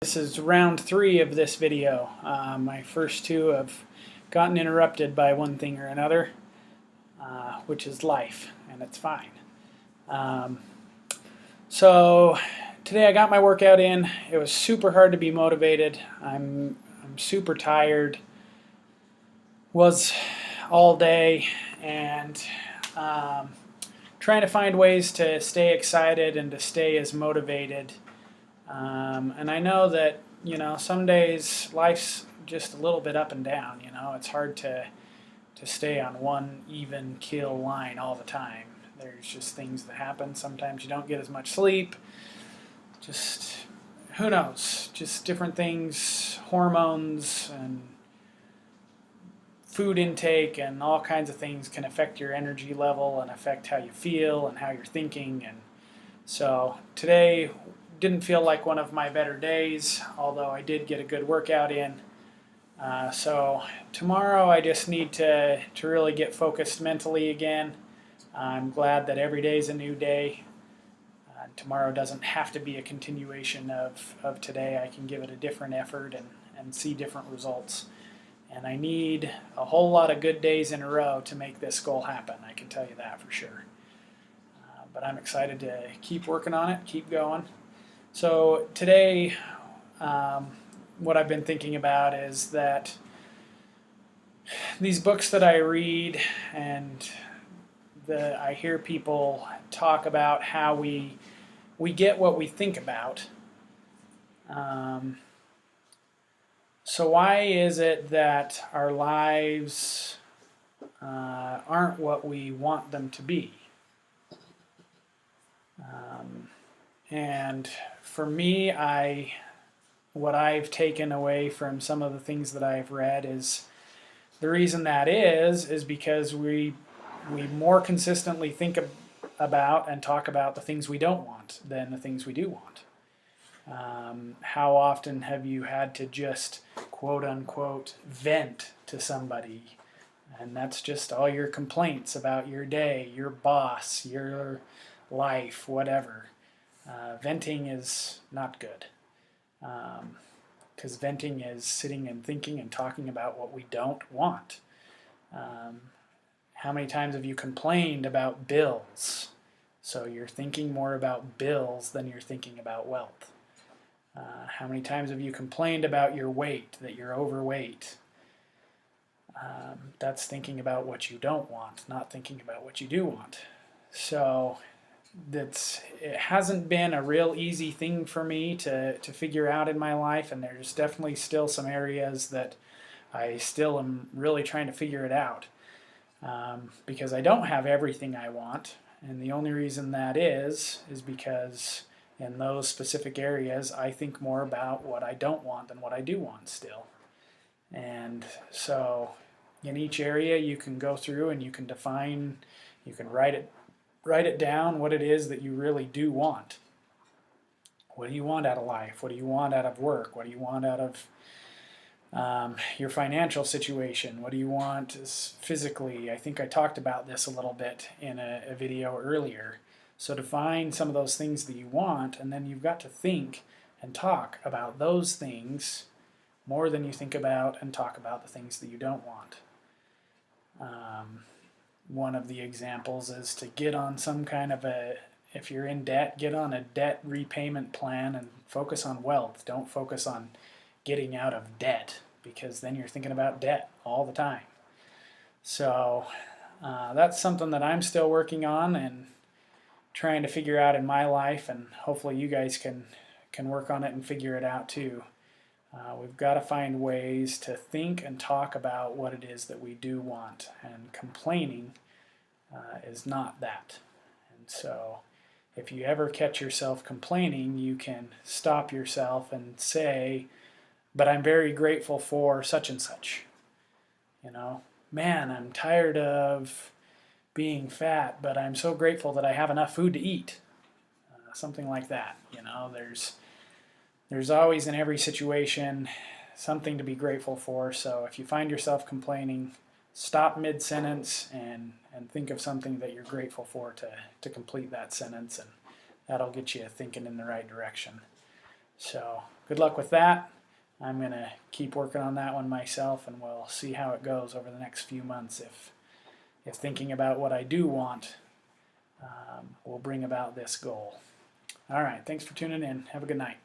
This is round 3 of this video. My first 2 have gotten interrupted by one thing or another, which is life, and it's fine. So today I got my workout in. It was super hard to be motivated. I'm super tired. Was all day, and trying to find ways to stay excited and to stay as motivated. And I know that, some days life's just a little bit up and down. It's hard to stay on one even keel line all the time. There's just things that happen. Sometimes you don't get as much sleep. Just, who knows? Just different things, hormones and food intake and all kinds of things can affect your energy level and affect how you feel and how you're thinking. And so today didn't feel like one of my better days, although I did get a good workout in. So tomorrow I just need to really get focused mentally again. I'm glad that every day is a new day. Tomorrow doesn't have to be a continuation of today. I can give it a different effort and see different results. And I need a whole lot of good days in a row to make this goal happen. I can tell you that for sure. But I'm excited to keep working on it, keep going. So today, what I've been thinking about is that these books that I read and I hear people talk about how we get what we think about. So why is it that our lives aren't what we want them to be? And for me, what I've taken away from some of the things that I've read is the reason that is because we more consistently think about and talk about the things we don't want than the things we do want. How often have you had to just quote unquote vent to somebody, and that's just all your complaints about your day, your boss, your life, whatever. Venting is not good, because venting is sitting and thinking and talking about what we don't want. How many times have you complained about bills? So you're thinking more about bills than you're thinking about wealth. How many times have you complained about your weight, that you're overweight? That's thinking about what you don't want, not thinking about what you do want. So it hasn't been a real easy thing for me to figure out in my life, and there's definitely still some areas that I still am really trying to figure it out, because I don't have everything I want, and the only reason that is because in those specific areas I think more about what I don't want than what I do want still. And so in each area you can go through and you can define, you can write it down what it is that you really do want. What do you want out of life? What do you want out of work? What do you want out of your financial situation? What do you want physically? I think I talked about this a little bit in a video earlier. So define some of those things that you want, and then you've got to think and talk about those things more than you think about and talk about the things that you don't want. One of the examples is to get on some kind of if you're in debt, get on a debt repayment plan and focus on wealth. Don't focus on getting out of debt, because then you're thinking about debt all the time. So that's something that I'm still working on and trying to figure out in my life, and hopefully you guys can work on it and figure it out too. We've got to find ways to think and talk about what it is that we do want, and complaining is not that. And so if you ever catch yourself complaining, you can stop yourself and say, but I'm very grateful for such and such. Man, I'm tired of being fat, but I'm so grateful that I have enough food to eat. Something like that. There's always in every situation something to be grateful for. So if you find yourself complaining, stop mid-sentence and think of something that you're grateful for to complete that sentence, and that'll get you thinking in the right direction. So good luck with that. I'm going to keep working on that one myself, and we'll see how it goes over the next few months if thinking about what I do want will bring about this goal. All right, thanks for tuning in. Have a good night.